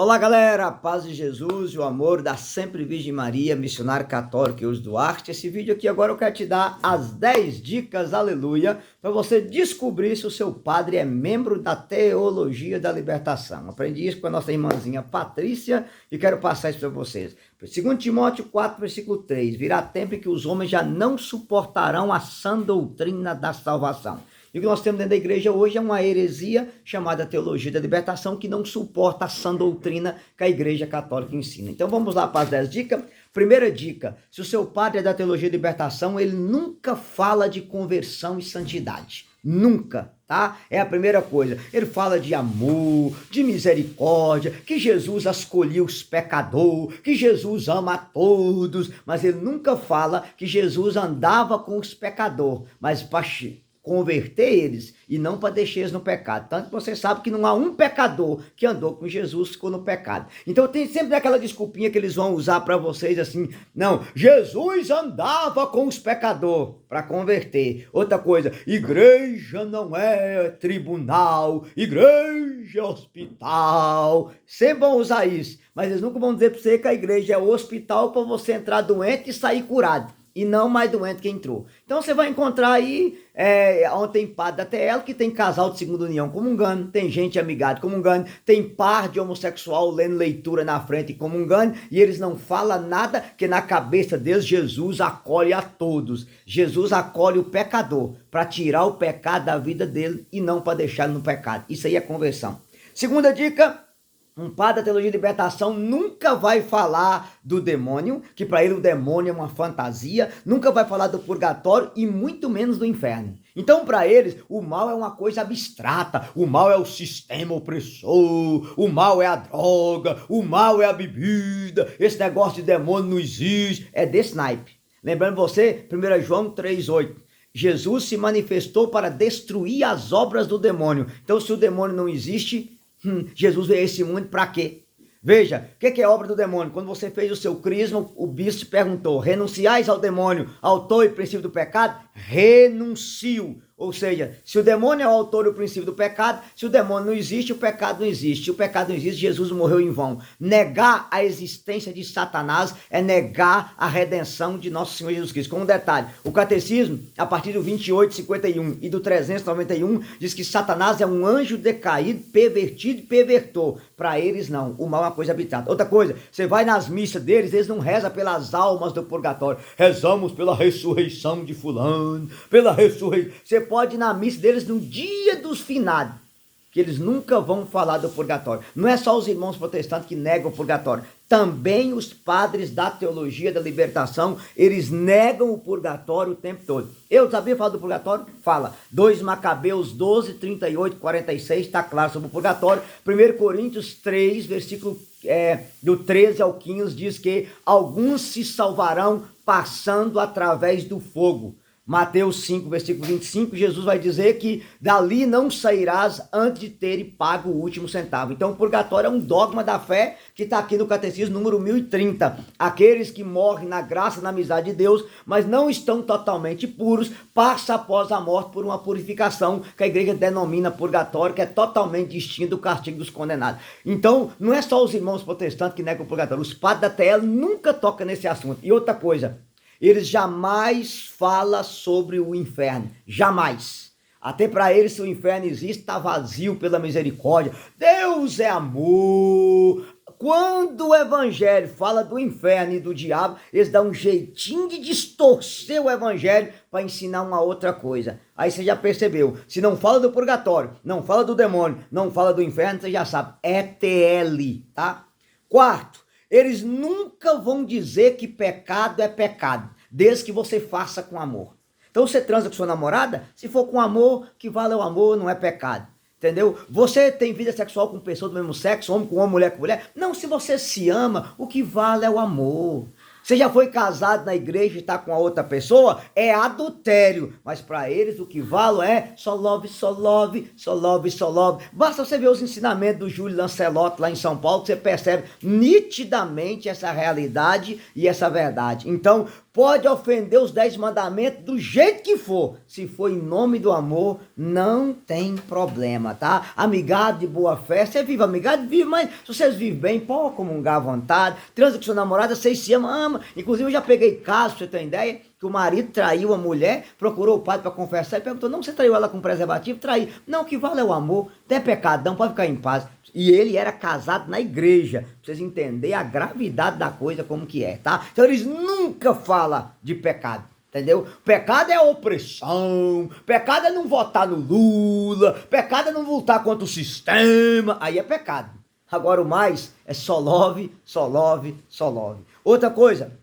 Olá galera, paz de Jesus e o amor da sempre Virgem Maria, missionário católico Eus Duarte. Esse vídeo aqui agora eu quero te dar as 10 dicas, aleluia, para você descobrir se o seu padre é membro da Teologia da Libertação. Aprendi isso com a nossa irmãzinha Patrícia e quero passar isso para vocês. 2 Timóteo 4, versículo 3, virá tempo em que os homens já não suportarão a sã doutrina da salvação. E o que nós temos dentro da igreja hoje é uma heresia chamada Teologia da Libertação, que não suporta a sã doutrina que a igreja católica ensina. Então vamos lá para as 10 dicas. Primeira dica, se o seu padre é da Teologia da Libertação, ele nunca fala de conversão e santidade. Nunca, tá? É a primeira coisa. Ele fala de amor, de misericórdia, que Jesus escolheu os pecadores, que Jesus ama a todos, mas ele nunca fala que Jesus andava com os pecadores, mas converter eles e não para deixar eles no pecado. Tanto que você sabe que não há um pecador que andou com Jesus e ficou no pecado. Então tem sempre aquela desculpinha que eles vão usar para vocês assim, não, Jesus andava com os pecadores para converter. Outra coisa, igreja não é tribunal, igreja é hospital. Sempre vão usar isso, mas eles nunca vão dizer para você que a igreja é hospital para você entrar doente e sair curado. E não mais doente que entrou. Então você vai encontrar aí, onde tem padre da TL, que tem casal de segunda união comungando, tem gente amigada comungando, tem par de homossexual lendo leitura na frente e comungando, e eles não falam nada, que na cabeça deles Jesus acolhe a todos. Jesus acolhe o pecador, para tirar o pecado da vida dele e não para deixar ele no pecado. Isso aí é conversão. Segunda dica, um padre da Teologia de Libertação nunca vai falar do demônio, que para ele o demônio é uma fantasia, nunca vai falar do purgatório e muito menos do inferno. Então para eles o mal é uma coisa abstrata, o mal é o sistema opressor, o mal é a droga, o mal é a bebida, esse negócio de demônio não existe, é desse naipe. Lembrando você, 1 João 3,8. Jesus se manifestou para destruir as obras do demônio. Então se o demônio não existe, Jesus veio a esse mundo para quê? Veja, o que é obra do demônio? Quando você fez o seu crisma, o bispo perguntou, renunciais ao demônio, autor e princípio do pecado? Renuncio. Ou seja, se o demônio é o autor e o princípio do pecado, se o demônio não existe, o pecado não existe. Se o pecado não existe, Jesus morreu em vão. Negar a existência de Satanás é negar a redenção de nosso Senhor Jesus Cristo. Com um detalhe, o catecismo, a partir do 2851 e do 391, diz que Satanás é um anjo decaído, pervertido e pervertor. Para eles não, o mal é uma coisa habitada. Outra coisa, você vai nas missas deles, eles não rezam pelas almas do purgatório. Rezamos pela ressurreição de fulano, pela ressurreição. Você pode ir na missa deles no dia dos finados, que eles nunca vão falar do purgatório. Não é só os irmãos protestantes que negam o purgatório. Também os padres da Teologia da Libertação, eles negam o purgatório o tempo todo. Eu sabia falar do purgatório? Fala. 2 Macabeus 12, 38, 46, está claro sobre o purgatório. 1 Coríntios 3, versículo do 13 ao 15, diz que alguns se salvarão passando através do fogo. Mateus 5, versículo 25, Jesus vai dizer que dali não sairás antes de teres pago o último centavo. Então o purgatório é um dogma da fé que está aqui no catecismo número 1030. Aqueles que morrem na graça e na amizade de Deus, mas não estão totalmente puros, passam após a morte por uma purificação que a igreja denomina purgatório, que é totalmente distinto do castigo dos condenados. Então não é só os irmãos protestantes que negam o purgatório, os padres da TL nunca tocam nesse assunto. E outra coisa, eles jamais falam sobre o inferno, jamais. Até para eles, se o inferno existe, está vazio pela misericórdia. Deus é amor. Quando o evangelho fala do inferno e do diabo, eles dão um jeitinho de distorcer o evangelho para ensinar uma outra coisa. Aí você já percebeu, se não fala do purgatório, não fala do demônio, não fala do inferno, você já sabe, é TL, tá? Quarto, eles nunca vão dizer que pecado é pecado, desde que você faça com amor. Então você transa com sua namorada, se for com amor, que vale o amor, não é pecado. Entendeu? Você tem vida sexual com pessoas do mesmo sexo, homem com homem, mulher com mulher. Não, se você se ama, o que vale é o amor. Você já foi casado na igreja e está com a outra pessoa, é adultério. Mas para eles o que vale é só love, só love, só love, só love. Basta você ver os ensinamentos do Júlio Lancelotti lá em São Paulo, que você percebe nitidamente essa realidade e essa verdade. Então, pode ofender os 10 mandamentos do jeito que for. Se for em nome do amor, não tem problema, tá? Amigado de boa fé, você vive amigado, vive, mas se vocês vivem bem, pode comungar à vontade, transa com sua namorada, vocês se amam, ama. Inclusive eu já peguei caso, pra você ter ideia, que o marido traiu a mulher, procurou o padre para confessar e perguntou, não, você traiu ela com preservativo? Traí. Não, o que vale é o amor, até pecadão, pode ficar em paz. E ele era casado na igreja, pra vocês entenderem a gravidade da coisa como que é, tá? Então eles nunca falam de pecado, entendeu? Pecado é opressão, pecado é não votar no Lula, pecado é não lutar contra o sistema, aí é pecado. Agora o mais é só love, só love, só love. Outra coisa,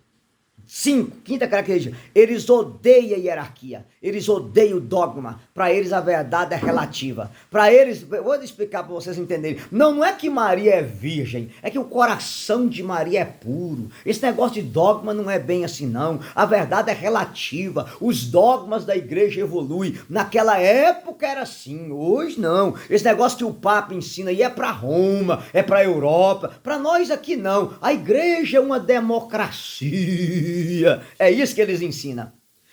5, quinta característica, eles odeiam a hierarquia, eles odeiam o dogma, para eles a verdade é relativa, para eles, vou explicar para vocês entenderem, não é que Maria é virgem, é que o coração de Maria é puro, esse negócio de dogma não é bem assim não, a verdade é relativa, os dogmas da igreja evoluem, naquela época era assim, hoje não, esse negócio que o Papa ensina aí é para Roma, é para Europa, para nós aqui não, a igreja é uma democracia, é isso que eles ensinam.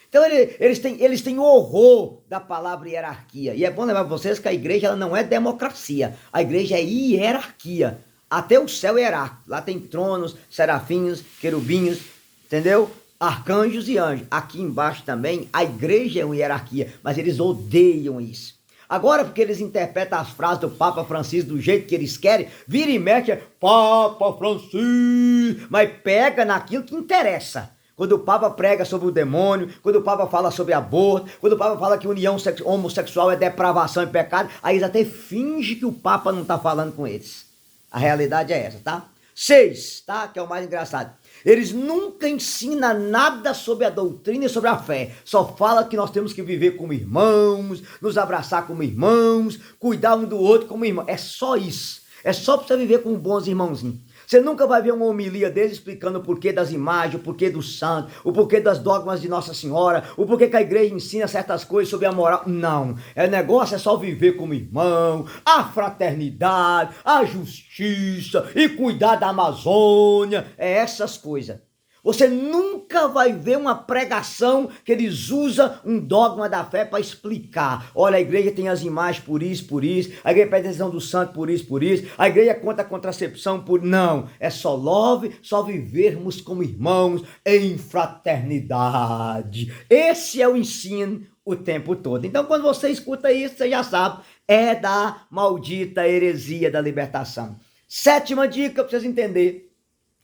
Então eles têm horror da palavra hierarquia. E é bom lembrar para vocês que a igreja ela não é democracia. A igreja é hierarquia. Até o céu é hierárquico. Lá tem tronos, serafins, querubins, entendeu? Arcanjos e anjos. Aqui embaixo também a igreja é uma hierarquia. Mas eles odeiam isso. Agora, porque eles interpretam as frases do Papa Francisco do jeito que eles querem, vira e mexe, Papa Francisco, mas pega naquilo que interessa. Quando o Papa prega sobre o demônio, quando o Papa fala sobre aborto, quando o Papa fala que união homossexual é depravação e pecado, aí eles até fingem que o Papa não está falando com eles. A realidade é essa, tá? 6, tá? Que é o mais engraçado. Eles nunca ensinam nada sobre a doutrina e sobre a fé. Só fala que nós temos que viver como irmãos, nos abraçar como irmãos, cuidar um do outro como irmão. É só isso. É só para você viver com bons irmãozinhos. Você nunca vai ver uma homilia deles explicando o porquê das imagens, o porquê do santo, o porquê das dogmas de Nossa Senhora, o porquê que a igreja ensina certas coisas sobre a moral. Não, negócio é só viver como irmão, a fraternidade, a justiça e cuidar da Amazônia, é essas coisas. Você nunca vai ver uma pregação que eles usam um dogma da fé para explicar. Olha, a igreja tem as imagens por isso, a igreja pede a decisão do santo por isso, a igreja é contra a contracepção por... Não, é só love, só vivermos como irmãos em fraternidade. Esse é o ensino o tempo todo. Então, quando você escuta isso, você já sabe, é da maldita heresia da libertação. 7ª dica para vocês entenderem.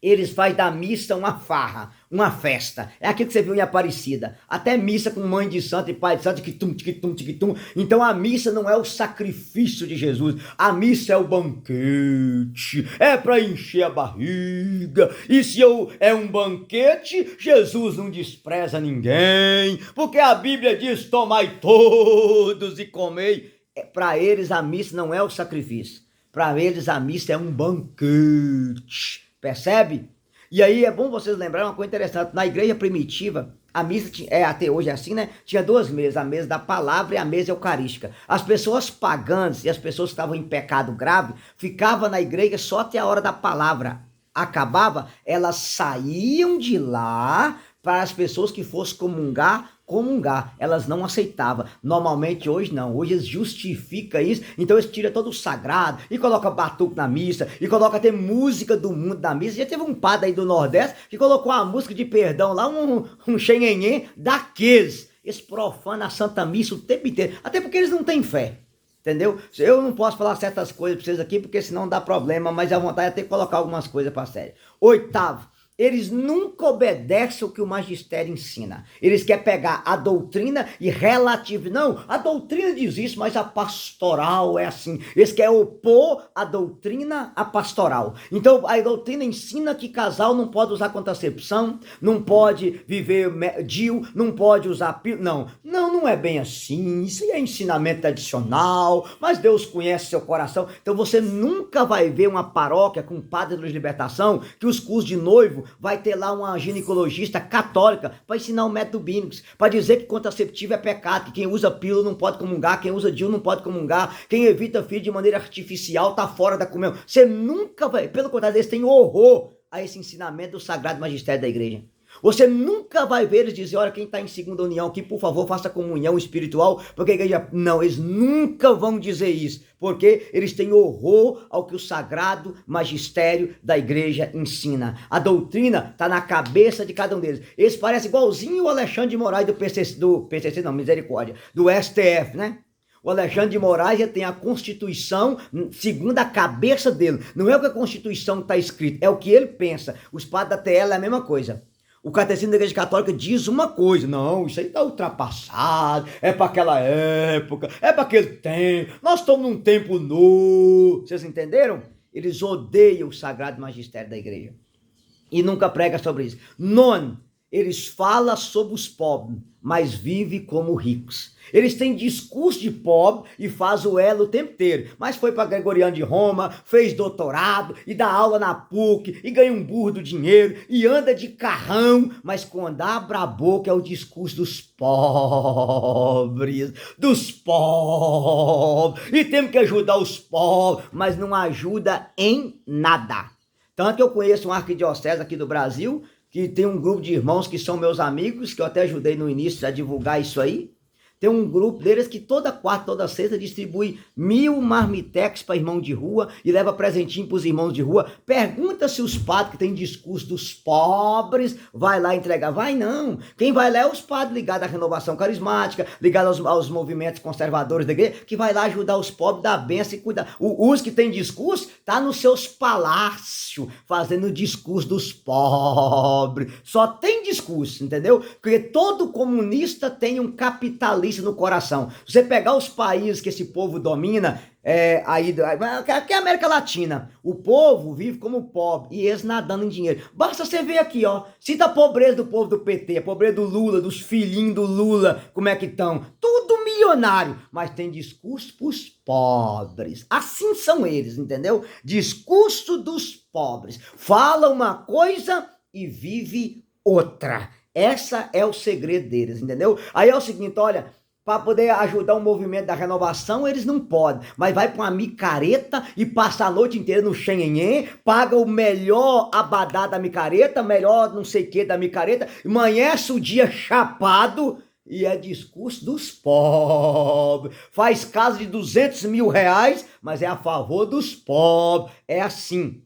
Eles fazem da missa uma farra, uma festa. É aquilo que você viu em Aparecida. Até missa com mãe de santo e pai de santo, tiquitum, tiquitum, tiquitum. Então a missa não é o sacrifício de Jesus. A missa é o banquete. É para encher a barriga. E se é um banquete, Jesus não despreza ninguém. Porque a Bíblia diz, tomai todos e comei. Para eles a missa não é o sacrifício. Para eles a missa é um banquete. Percebe? E aí é bom vocês lembrarem uma coisa interessante. Na igreja primitiva, a missa até hoje é assim, né? Tinha 2 mesas, a mesa da palavra e a mesa eucarística. As pessoas pagãs e as pessoas que estavam em pecado grave ficavam na igreja só até a hora da palavra. Acabava, elas saíam de lá para as pessoas que fossem comungar, elas não aceitavam. Normalmente hoje não, hoje eles justificam isso, então eles tiram todo o sagrado e colocam batuque na missa, e colocam até música do mundo na missa. Já teve um padre aí do Nordeste que colocou uma música de perdão lá, um xenhenhê daqueles. Eles profanam a Santa Missa o tempo inteiro, até porque eles não têm fé. Entendeu? Eu não posso falar certas coisas para vocês aqui, porque senão dá problema, mas a vontade é ter que colocar algumas coisas para sério. 8º, eles nunca obedecem o que o magistério ensina. Eles querem pegar a doutrina e relativizar. Não, a doutrina diz isso, mas a pastoral é assim. Eles querem opor a doutrina à pastoral. Então, a doutrina ensina que casal não pode usar contracepção, não pode viver DIU, não pode usar pílula. Não é bem assim. Isso é ensinamento tradicional, mas Deus conhece seu coração. Então, você nunca vai ver uma paróquia com padre de libertação que os cursos de noivo vai ter lá uma ginecologista católica para ensinar o método bíblico, para dizer que contraceptivo é pecado, que quem usa pílula não pode comungar, quem usa DIU não pode comungar, quem evita filho de maneira artificial está fora da comunhão. Você nunca vai, pelo contrário, eles têm horror a esse ensinamento do sagrado magistério da igreja. Você nunca vai ver eles dizer, olha, quem está em segunda união aqui, por favor, faça comunhão espiritual, porque a igreja... Não, eles nunca vão dizer isso, porque eles têm horror ao que o sagrado magistério da igreja ensina. A doutrina está na cabeça de cada um deles. Eles parecem igualzinho o Alexandre de Moraes do PCC não, misericórdia, do STF, né? O Alexandre de Moraes já tem a Constituição segundo a cabeça dele. Não é o que a Constituição está escrito, é o que ele pensa. Os padres da TL é a mesma coisa. O Catecismo da Igreja Católica diz uma coisa, não, isso aí está ultrapassado, é para aquela época, é para aquele tempo, nós estamos num tempo novo. Vocês entenderam? Eles odeiam o sagrado magistério da igreja e nunca pregam sobre isso. Nono, eles falam sobre os pobres, mas vivem como ricos. Eles têm discurso de pobre e faz o elo o tempo inteiro. Mas foi para Gregoriano de Roma, fez doutorado e dá aula na PUC e ganha um burro do dinheiro e anda de carrão, mas quando abre a boca é o discurso dos pobres, E temos que ajudar os pobres, mas não ajuda em nada. Tanto que eu conheço um arquidiocese aqui do Brasil, que tem um grupo de irmãos que são meus amigos, que eu até ajudei no início a divulgar isso aí. Tem um grupo deles que toda quarta, toda sexta distribui 1000 marmitex para irmão de rua e leva presentinho para os irmãos de rua. Pergunta se os padres que têm discurso dos pobres vai lá entregar. Vai não. Quem vai lá é os padres ligados à renovação carismática, ligados aos movimentos conservadores da igreja, que vai lá ajudar os pobres, dar benção e cuidar. Os que têm discurso tá nos seus palácios, fazendo discurso dos pobres. Só tem discurso, entendeu? Porque todo comunista tem um capitalista no coração. Se você pegar os países que esse povo domina, que é a América Latina, o povo vive como pobre e eles nadando em dinheiro. Basta você ver aqui, ó, cita a pobreza do povo do PT, a pobreza do Lula, dos filhinhos do Lula, como é que estão? Tudo milionário, mas tem discurso para os pobres. Assim são eles, entendeu? Discurso dos pobres. Fala uma coisa e vive outra. Essa é o segredo deles, entendeu? Aí é o seguinte, olha, para poder ajudar o movimento da renovação, eles não podem, mas vai para uma micareta e passa a noite inteira no xenhenhen, paga o melhor abadá da micareta, melhor não sei o que da micareta, amanhece o dia chapado e é discurso dos pobres. Faz casa de 200 mil reais, mas é a favor dos pobres. É assim,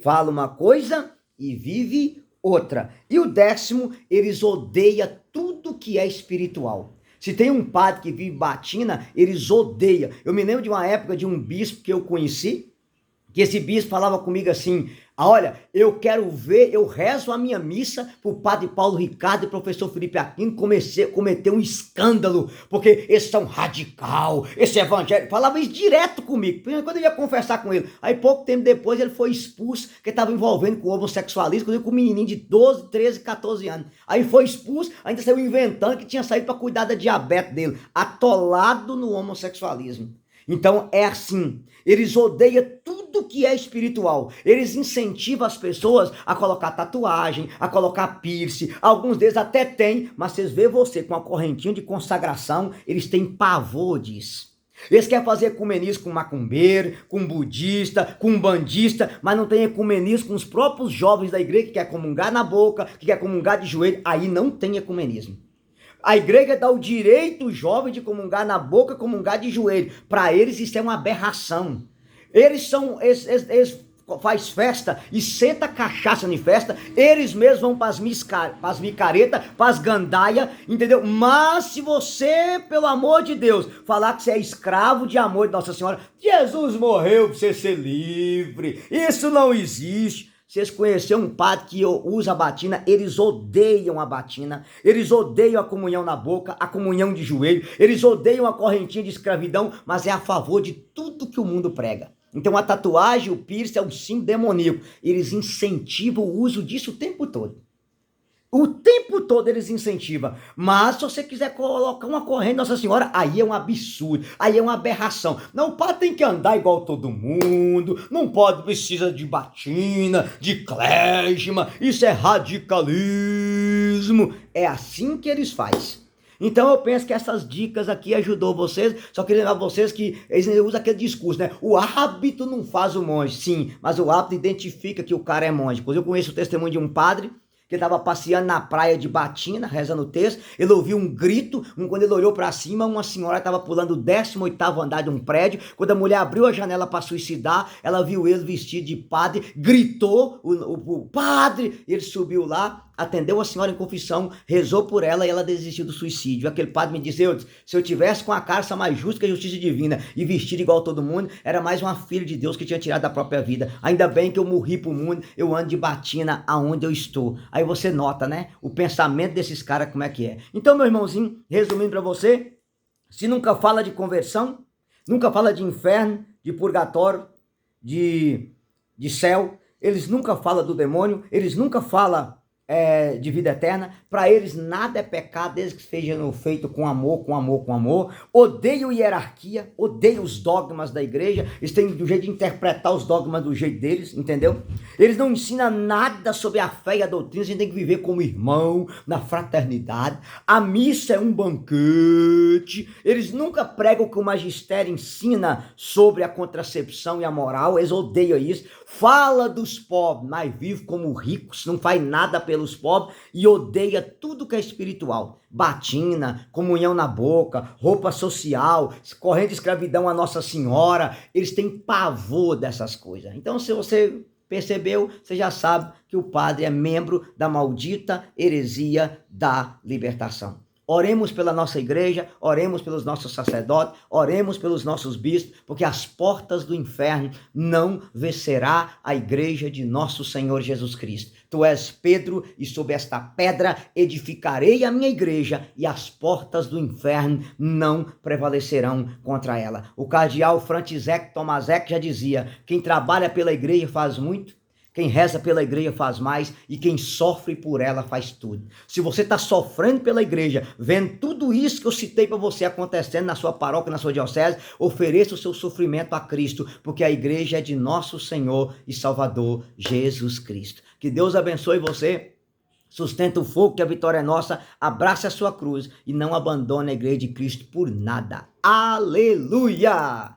fala uma coisa e vive outra. E o 10º, eles odeiam tudo que é espiritual. Se tem um padre que vive batina, eles odeiam. Eu me lembro de uma época de um bispo que eu conheci, que esse bispo falava comigo assim, olha, eu quero ver, eu rezo a minha missa pro padre Paulo Ricardo e professor Felipe Aquino cometer um escândalo, porque eles são radical, esse evangelho, falava isso direto comigo, quando eu ia conversar com ele. Aí pouco tempo depois ele foi expulso, que estava envolvendo com o homossexualismo, com um menininho de 12, 13, 14 anos. Aí foi expulso, ainda saiu inventando que tinha saído para cuidar da diabetes dele, atolado no homossexualismo. Então é assim, eles odeiam tudo que é espiritual, eles incentivam as pessoas a colocar tatuagem, a colocar piercing, alguns deles até têm, mas vocês veem você com a correntinha de consagração, eles têm pavor disso. Eles querem fazer ecumenismo com macumbeiro, com budista, com bandista, mas não tem ecumenismo com os próprios jovens da igreja que quer comungar na boca, que quer comungar de joelho, aí não tem ecumenismo. A igreja dá o direito jovem de comungar na boca, comungar de joelho. Para eles isso é uma aberração. Eles faz festa e senta cachaça em festa, eles mesmos vão para as micaretas, para as gandaias, entendeu? Mas se você, pelo amor de Deus, falar que você é escravo de amor de Nossa Senhora, Jesus morreu para você ser livre, isso não existe. Vocês conheceram um padre que usa a batina, eles odeiam a batina, eles odeiam a comunhão na boca, a comunhão de joelho, eles odeiam a correntinha de escravidão, mas é a favor de tudo que o mundo prega. Então a tatuagem, o piercing é um símbolo demoníaco, eles incentivam o uso disso o tempo todo. O tempo todo eles incentivam. Mas se você quiser colocar uma corrente Nossa Senhora, aí é um absurdo, aí é uma aberração. Não, o padre tem que andar igual todo mundo, não pode, precisa de batina, de clésima, isso é radicalismo. É assim que eles fazem. Então eu penso que essas dicas aqui ajudou vocês, só queria lembrar vocês que eles usam aquele discurso, né? O hábito não faz o monge, sim, mas o hábito identifica que o cara é monge. Pois eu conheço o testemunho de um padre, que estava passeando na praia de Batina, rezando o texto, ele ouviu um grito, quando ele olhou para cima, uma senhora estava pulando o 18º andar de um prédio. Quando a mulher abriu a janela para suicidar, ela viu ele vestido de padre, gritou, o padre, ele subiu lá, atendeu a senhora em confissão, rezou por ela e ela desistiu do suicídio. Aquele padre me disse: se eu tivesse com a carça mais justa que a justiça divina e vestido igual a todo mundo, era mais uma filha de Deus que tinha tirado da própria vida. Ainda bem que eu morri pro mundo, eu ando de batina aonde eu estou. Aí você nota, né? O pensamento desses caras como é que é. Então, meu irmãozinho, resumindo para você, se nunca fala de conversão, nunca fala de inferno, de purgatório, de céu, eles nunca falam do demônio, eles nunca falam de vida eterna, para eles nada é pecado desde que seja feito com amor, com amor, com amor. Odeiam hierarquia, odeiam os dogmas da igreja, eles têm o jeito de interpretar os dogmas do jeito deles, entendeu? Eles não ensinam nada sobre a fé e a doutrina, a gente tem que viver como irmão, na fraternidade. A missa é um banquete, eles nunca pregam o que o magistério ensina sobre a contracepção e a moral, eles odeiam isso. Fala dos pobres, mas vive como ricos, não faz nada pelos pobres e odeia tudo que é espiritual. Batina, comunhão na boca, roupa social, corrente de escravidão a Nossa Senhora, eles têm pavor dessas coisas. Então, se você percebeu, você já sabe que o padre é membro da maldita heresia da libertação. Oremos pela nossa igreja, oremos pelos nossos sacerdotes, oremos pelos nossos bispos, porque as portas do inferno não vencerá a igreja de nosso Senhor Jesus Cristo. Tu és Pedro, e sob esta pedra edificarei a minha igreja, e as portas do inferno não prevalecerão contra ela. O cardeal František Tomaszek já dizia: quem trabalha pela igreja faz muito, quem reza pela igreja faz mais, e quem sofre por ela faz tudo. Se você está sofrendo pela igreja, vendo tudo isso que eu citei para você acontecendo na sua paróquia, na sua diocese, ofereça o seu sofrimento a Cristo, porque a igreja é de nosso Senhor e Salvador Jesus Cristo. Que Deus abençoe você, sustenta o fogo, que a vitória é nossa, abrace a sua cruz e não abandone a igreja de Cristo por nada. Aleluia!